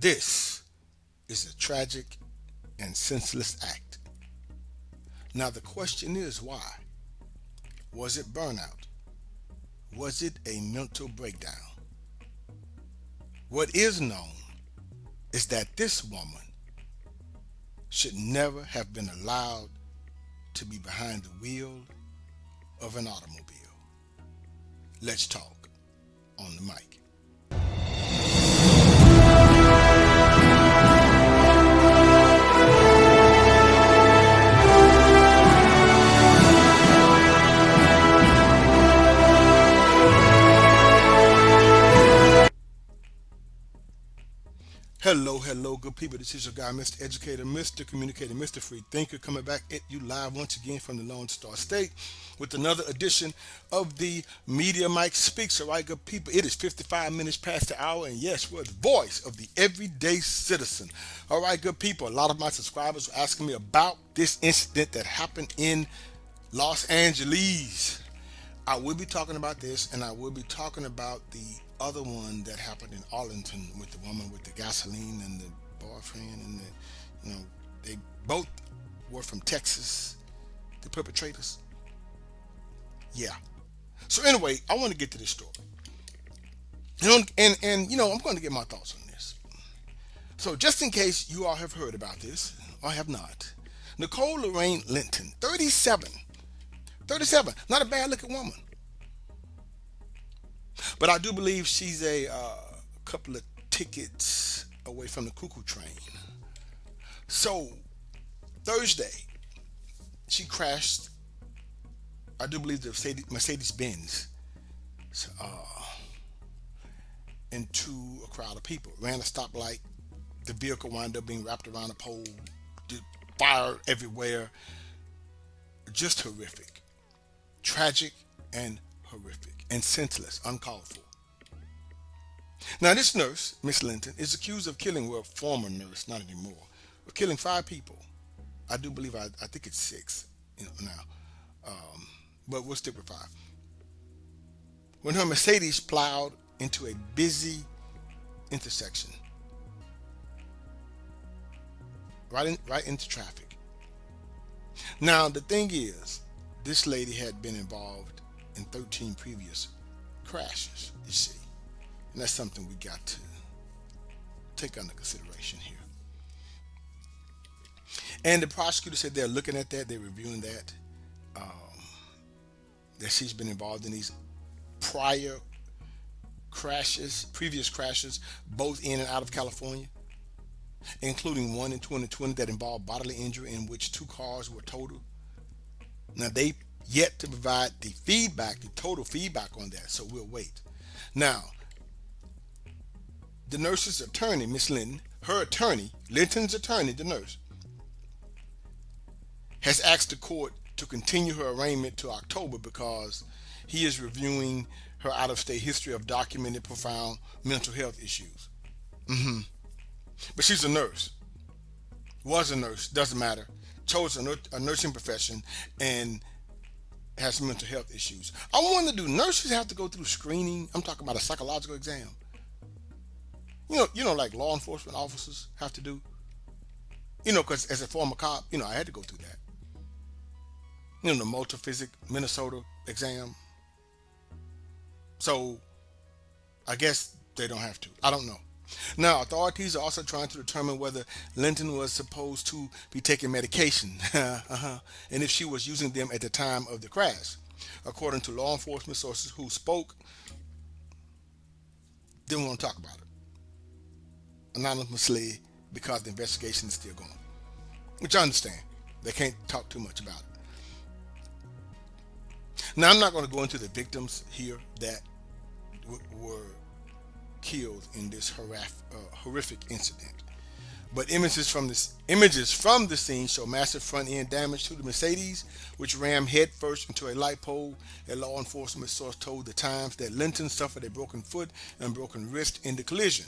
This is a tragic and senseless act. Now, the question is why? Was it burnout? Was it a mental breakdown? What is known is that this woman should never have been allowed to be behind the wheel of an automobile. Let's talk on the mic. Hello, good people. This is your guy, Mr. Educator, Mr. Communicator, Mr. Free Thinker, coming back at you live once again from the Lone Star State with another edition of the Media Mike Speaks. All right, good people, it is 55 minutes past the hour, and yes, we're the voice of the everyday citizen. All right, good people, a lot of my subscribers were asking me about this incident that happened in Los Angeles. I will be talking about this, and I will be talking about the other one that happened in Arlington with the woman with the gasoline and the boyfriend, and they both were from Texas, the perpetrators. Yeah. So anyway, I want to get to this story. And I'm going to get my thoughts on this. So just in case you all have heard about this or have not, Nicole Lorraine Linton, 37, not a bad looking woman. But I do believe she's a couple of tickets away from the cuckoo train. So Thursday, she crashed, I do believe, the Mercedes Benz into a crowd of people. Ran a stoplight. The vehicle wound up being wrapped around a pole. Fire everywhere. Just horrific. Tragic and horrific. And senseless, uncalled for. Now, this nurse, Miss Linton, is accused of killing, well, former nurse, not anymore, of killing 5 people. I do believe, I think it's 6 now, but we'll stick with 5. When her Mercedes plowed into a busy intersection, right into traffic. Now, the thing is, this lady had been involved in 13 previous crashes, you see. And that's something we got to take under consideration here. And the prosecutor said they're looking at that, they're reviewing that, that she's been involved in these previous crashes, both in and out of California, including one in 2020 that involved bodily injury in which 2 cars were totaled. Now, they yet to provide the total feedback on that, so we'll wait. Now, the nurse's attorney, Miss Linton, Linton's attorney, the nurse, has asked the court to continue her arraignment to October because he is reviewing her out-of-state history of documented profound mental health issues. But she's a nurse. Was a nurse, doesn't matter. Chose a nursing profession and has mental health issues. I wonder, do nurses have to go through screening? I'm talking about a psychological exam. Like law enforcement officers have to do. Because as a former cop, I had to go through that. The Multiphysic Minnesota exam. So, I guess they don't have to. I don't know. Now, authorities are also trying to determine whether Linton was supposed to be taking medication, and if she was using them at the time of the crash. According to law enforcement sources who spoke, didn't want to talk about it anonymously because the investigation is still going, which I understand. They can't talk too much about it. Now, I'm not going to go into the victims here that were killed in this horrific incident, but images from the scene show massive front end damage to the Mercedes, which rammed headfirst into a light pole. A law enforcement source told the Times that Linton suffered a broken foot and broken wrist in the collision.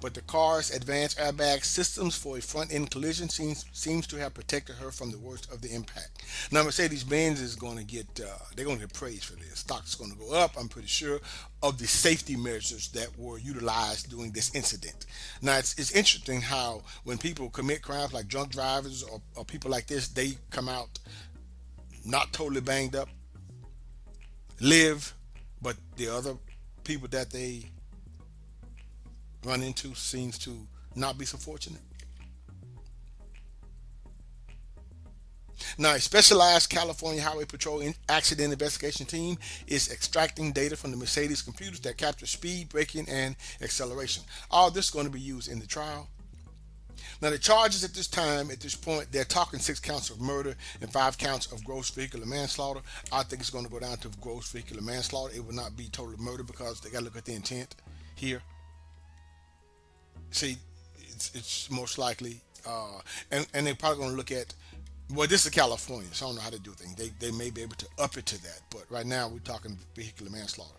but the car's advanced airbag systems for a front-end collision seems to have protected her from the worst of the impact. Now, Mercedes-Benz is going to get they're going to get praise for this. Stock's going to go up, I'm pretty sure, of the safety measures that were utilized during this incident. Now, it's interesting how when people commit crimes like drunk drivers or people like this, they come out not totally banged up, live, but the other people that they run into seems to not be so fortunate. Now, a specialized California Highway Patrol accident investigation team is extracting data from the Mercedes computers that capture speed, braking, and acceleration. All this is going to be used in the trial. Now, the charges at this time, at this point, they're talking 6 counts of murder and 5 counts of gross vehicular manslaughter. I think it's going to go down to gross vehicular manslaughter. It will not be total murder because they got to look at the intent here. See, it's most likely, and they're probably going to look at, well, this is California, so I don't know how to do things. They may be able to up it to that, but right now we're talking vehicular manslaughter.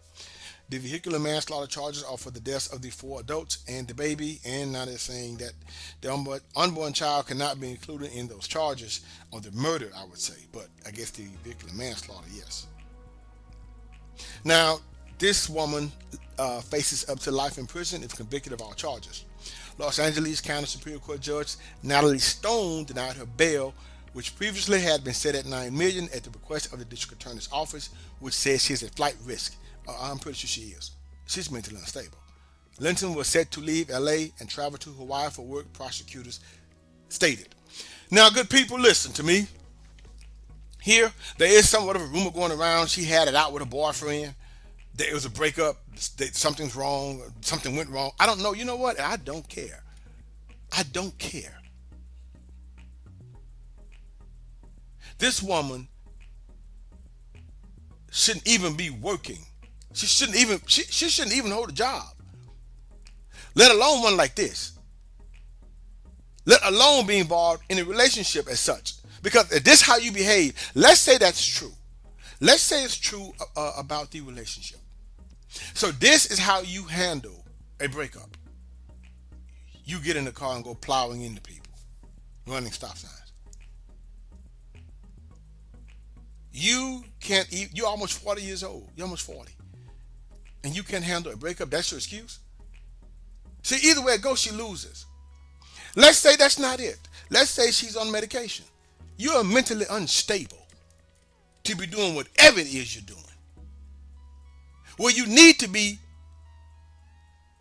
The vehicular manslaughter charges are for the deaths of the 4 adults and the baby, and now they're saying that the unborn child cannot be included in those charges on the murder, I would say, but I guess the vehicular manslaughter, yes. Now, this woman faces up to life in prison if convicted of all charges. Los Angeles County Superior Court Judge Natalie Stone denied her bail, which previously had been set at $9 million at the request of the district attorney's office, which says she's at flight risk. I'm pretty sure she is. She's mentally unstable. Linton was set to leave LA and travel to Hawaii for work, prosecutors stated. Now, good people, listen to me. Here, there is somewhat of a rumor going around. She had it out with a boyfriend. There was a breakup. Something's wrong. Something went wrong. I don't know. You know what? I don't care. I don't care. This woman shouldn't even be working. She shouldn't even hold a job. Let alone one like this. Let alone be involved in a relationship as such. Because if this is how you behave, let's say that's true. Let's say it's true about the relationship. So this is how you handle a breakup. You get in the car and go plowing into people, running stop signs. You can't eat. You're almost 40 years old. You're almost 40. And you can't handle a breakup. That's your excuse? See, either way it goes, she loses. Let's say that's not it. Let's say she's on medication. You're mentally unstable to be doing whatever it is you're doing. Where you need to be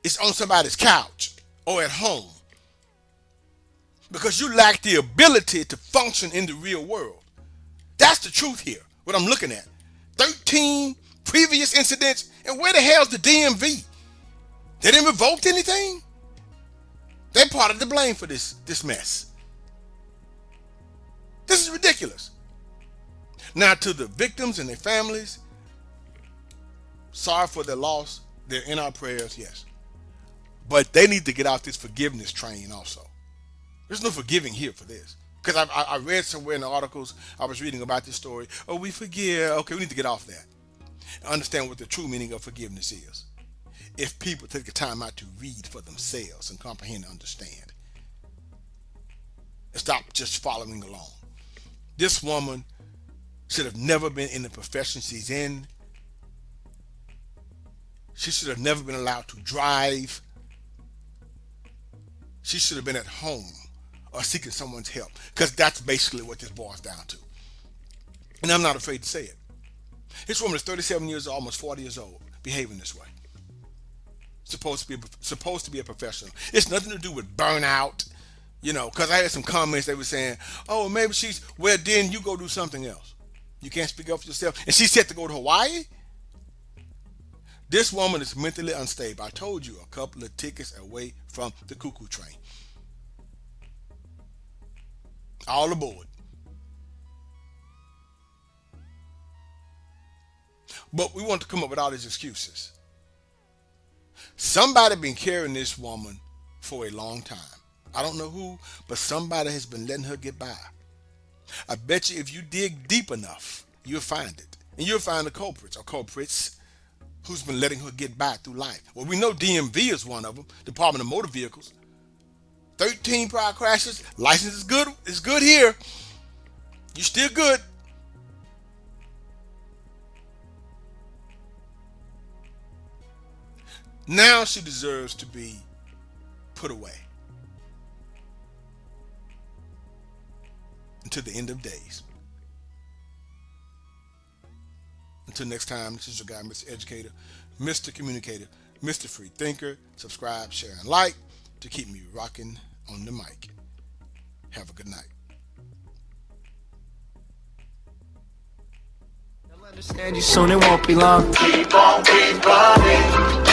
is on somebody's couch or at home. Because you lack the ability to function in the real world. That's the truth here, what I'm looking at. 13 previous incidents, and where the hell's the DMV? They didn't revoke anything? They're part of the blame for this mess. This is ridiculous. Now, to the victims and their families, sorry for their loss. They're in our prayers, yes. But they need to get out this forgiveness train also. There's no forgiving here for this. Because I read somewhere in the articles I was reading about this story. Oh, we forgive. Okay, we need to get off that. Understand what the true meaning of forgiveness is. If people take the time out to read for themselves and comprehend and understand. And stop just following along. This woman should have never been in the profession she's in. She should have never been allowed to drive. She should have been at home or seeking someone's help, because that's basically what this boils down to. And I'm not afraid to say it. This woman is 37 years old, almost 40 years old, behaving this way. Supposed to be a professional. It's nothing to do with burnout, because I had some comments they were saying, oh, maybe well, then you go do something else. You can't speak up for yourself. And she's set to go to Hawaii? This woman is mentally unstable. I told you, a couple of tickets away from the cuckoo train. All aboard. But we want to come up with all these excuses. Somebody been carrying this woman for a long time. I don't know who, but somebody has been letting her get by. I bet you if you dig deep enough, you'll find it. And you'll find the culprits or culprits who's been letting her get by through life. Well, we know DMV is one of them, Department of Motor Vehicles. 13 prior crashes. License is good. It's good here. You still good. Now she deserves to be put away until the end of days. Until next time, this is your guy, Mr. Educator, Mr. Communicator, Mr. Free Thinker. Subscribe, share, and like to keep me rocking on the mic. Have a good night. Understand you soon, it won't be long. Keep on, keep running.